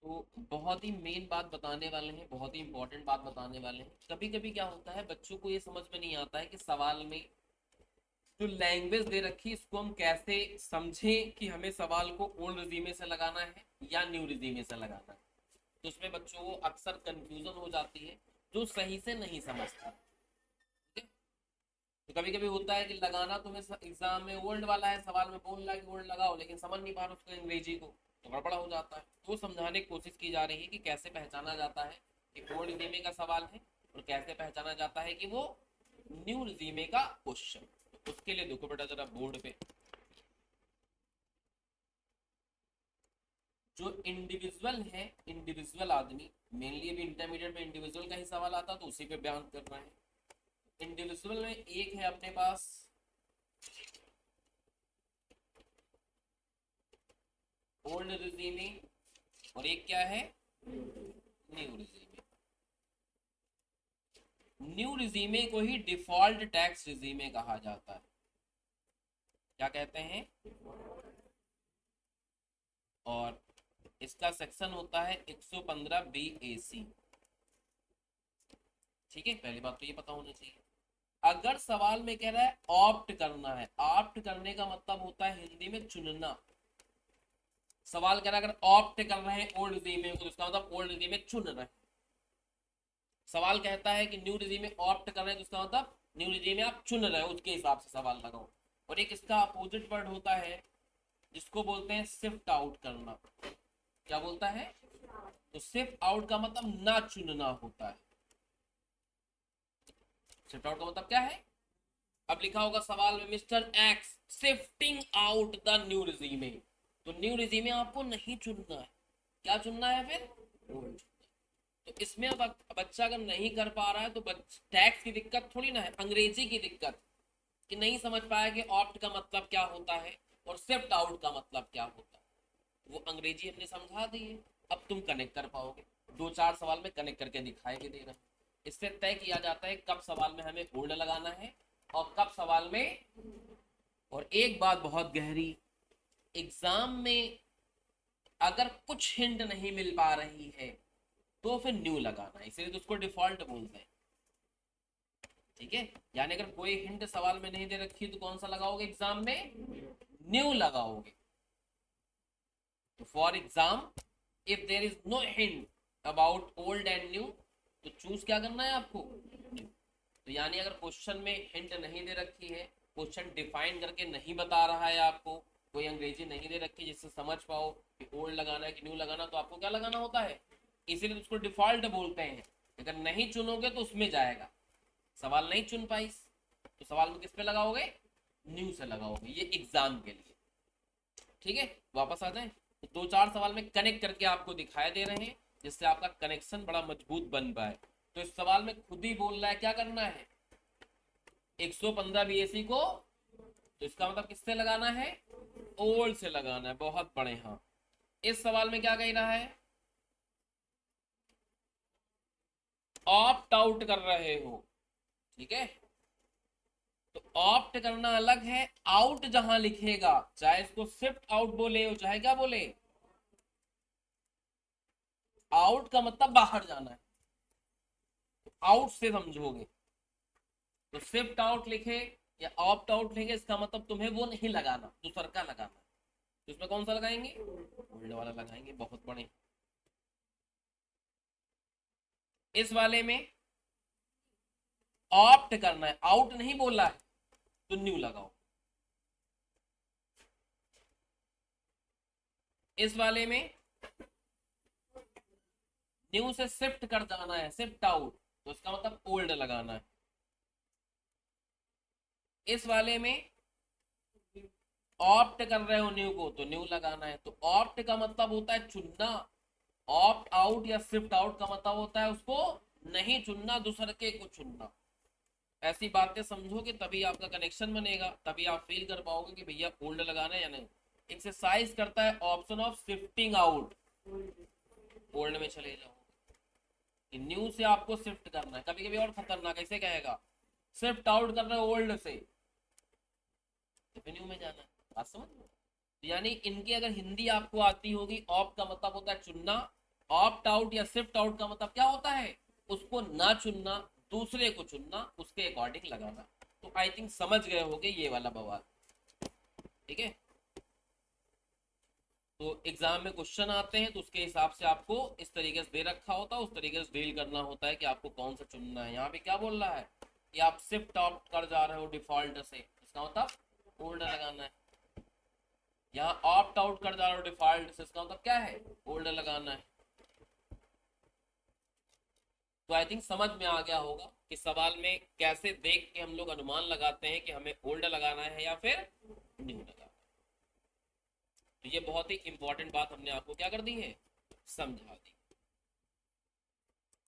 तो बहुत ही मेन बात बताने वाले हैं, बहुत ही इंपॉर्टेंट बात बताने वाले हैं। कभी कभी क्या होता है, बच्चों को ये समझ में नहीं आता है कि सवाल में जो लैंग्वेज दे रखी है इसको हम कैसे समझें कि हमें सवाल को ओल्ड रिजीमे से लगाना है या न्यू रिजीमे से लगाना है। तो उसमें बच्चों को अक्सर कंफ्यूजन हो जाती है, जो सही से नहीं समझता। ठीक है? तो कभी कभी होता है कि लगाना तुम्हें एग्जाम में ओल्ड वाला है, सवाल में बोल रहा है कि ओल्ड लगाओ, लेकिन समझ नहीं पा रहा उसको अंग्रेजी को, तो गड़बड़ा हो जाता है। तो समझाने की कोशिश की जा रही है कि कैसे पहचाना जाता है कि ओल्ड रिजीमे का सवाल है, और कैसे पहचाना जाता है कि वो न्यू रिजीमे का क्वेश्चन। तो उसके लिए देखो बेटा जरा बोर्ड पे, जो इंडिविजुअल है, इंडिविजुअल आदमी, मेनली अभी इंटरमीडिएट में इंडिविजुअल का ही सवाल आता तो उसी पे बयान कर रहे हैं। इंडिविजुअल में एक है अपने पास ओल्ड रिजीमे, और एक क्या है, न्यू रिजीमे। न्यू रिजीमे को ही डिफॉल्ट टैक्स रिजीमे कहा जाता है। क्या कहते हैं? और इसका सेक्शन होता है 115 बी ए सी। ठीक है, पहली बात तो ये पता होना चाहिए। अगर सवाल में कह रहा है ऑप्ट करना है, ऑप्ट करने का मतलब होता है हिंदी में चुनना। सवाल कह रहा है अगर ऑप्ट कर रहे हैं ओल्ड रिजीमे को, तो इसका मतलब ओल्ड रिजीमे चुन रहे हैं। सवाल कहता है कि न्यू रिजीमे ऑप्ट कर रहे हैं, तो इसका मतलब न्यू रिजीमे आप चुन रहे हो, उसके हिसाब से सवाल लगाओ। और एक इसका अपोजिट वर्ड होता है जिसको बोलते हैं शिफ्ट आउट करना। क्या बोलता है? तो शिफ्ट आउट का मतलब ना चुनना होता है। शिफ्ट आउट का मतलब क्या है? अब लिखा होगा सवाल में mister x shifting out the new regime, तो न्यू रिजीमे आपको नहीं चुनना है। क्या चुनना है फिर? तो इसमें अब बच्चा अगर नहीं कर पा रहा है तो टैक्स की दिक्कत थोड़ी ना है, अंग्रेजी की दिक्कत, कि नहीं समझ पाया कि ऑप्ट का मतलब क्या होता है और शिफ्ट आउट का मतलब क्या होता है। वो अंग्रेजी हमने समझा दी है, अब तुम कनेक्ट कर पाओगे। दो चार सवाल में कनेक्ट करके दिखाई भी दे रहा है। इससे तय किया जाता है कब सवाल में हमें होल्ड लगाना है और कब सवाल में। और एक बात बहुत गहरी, एग्जाम में अगर कुछ हिंट नहीं मिल पा रही है तो फिर न्यू लगाना है, इसलिए तो उसको डिफॉल्ट बोलते हैं। ठीक है, यानी अगर कोई हिंट सवाल में नहीं दे रखी तो कौन सा लगाओगे एग्जाम में? न्यू लगाओगे। तो for exam if there is no hint about old and new, तो चूज क्या करना है आपको? तो यानी अगर क्वेश्चन में हिंट नहीं दे रखी है, क्वेश्चन डिफाइन करके नहीं बता रहा है आपको, कोई अंग्रेजी नहीं दे रखी जिससे समझ पाओ कि ओल्ड लगाना है कि न्यू लगाना, तो आपको क्या लगाना होता है? इसीलिए तो उसको डिफॉल्ट बोलते हैं। अगर नहीं चुनोगे तो उसमें जाएगा। सवाल नहीं चुन पाई तो सवाल में किस पे लगाओगे? न्यू से लगाओगे, ये एग्जाम के लिए। ठीक है, वापस आ जाए तो दो चार सवाल में कनेक्ट करके आपको दिखाई दे रहे हैं, जिससे आपका कनेक्शन बड़ा मजबूत बन पाए। तो इस सवाल में खुद ही बोल रहा है क्या करना है, 115 बीएससी को, तो इसका मतलब किससे लगाना है? ओल्ड से लगाना है। बहुत बड़े, हाँ। इस सवाल में क्या कह रहा है? ऑप्ट आउट कर रहे हो। ठीक है, तो ऑप्ट करना अलग है, आउट जहां लिखेगा, चाहे इसको शिफ्ट आउट बोले हो चाहे क्या बोले, आउट का मतलब बाहर जाना है, तो आउट से समझोगे। तो शिफ्ट आउट लिखे या ऑप्ट आउट लिखे, इसका मतलब तुम्हें वो नहीं लगाना, दूसर का लगाना। तो इसमें कौन सा लगाएंगे? ओल्ड वाला लगाएंगे। बहुत बड़े। इस वाले में ऑप्ट करना है, आउट नहीं बोला है, तो न्यू लगाओ। इस वाले में न्यू से शिफ्ट कर जाना है, शिफ्ट आउट, तो इसका मतलब ओल्ड लगाना है। इस वाले में ऑप्ट कर रहे हो न्यू को, तो न्यू लगाना है। तो ऑप्ट का मतलब होता है चुनना, ऑप्ट आउट या शिफ्ट आउट का मतलब होता है उसको नहीं चुनना, दूसरे के को चुनना। ऐसी बातें समझोगे तभी आपका कनेक्शन बनेगा, तभी आप फील कर पाओगे कि भैया ओल्ड लगाना है या नहीं। एक्सरसाइज करता है option of shifting out, old में चले जाओ। न्यू से आपको शिफ्ट करना है। कभी कभी और खतरनाक ऐसे कहेगा शिफ्ट आउट कर रहे हो ओल्ड से, तो न्यू में जाना है। बात समझ लो। यानी इनकी अगर हिंदी आपको आती होगी, ऑप का मतलब होता है चुनना, ऑप्ट आउट या शिफ्ट आउट का मतलब क्या होता है, उसको ना चुनना, दूसरे को चुनना, उसके अकॉर्डिंग लगाना। तो आई थिंक समझ गए होगे ये वाला बवाल, ठीक है। तो एग्जाम में क्वेश्चन आते हैं तो उसके हिसाब से आपको इस तरीके से दे रखा होता है, उस तरीके से डील करना होता है कि आपको कौन सा चुनना है। यहाँ पे क्या बोल रहा है कि आप शिफ्ट आउट कर जा रहे हो डिफॉल्ट से, इसका मतलब ओल्ड लगाना है। यहाँ ऑप्ट आउट कर जा रहे हो डिफॉल्ट से, इसका मतलब क्या है, ओल्ड लगाना है। तो आई थिंक समझ में आ गया होगा कि सवाल में कैसे देख के हम लोग अनुमान लगाते हैं कि हमें ओल्ड लगाना है या फिर न्यू लगाना है। तो ये बहुत ही इंपॉर्टेंट बात हमने आपको क्या कर दी है, समझा दी।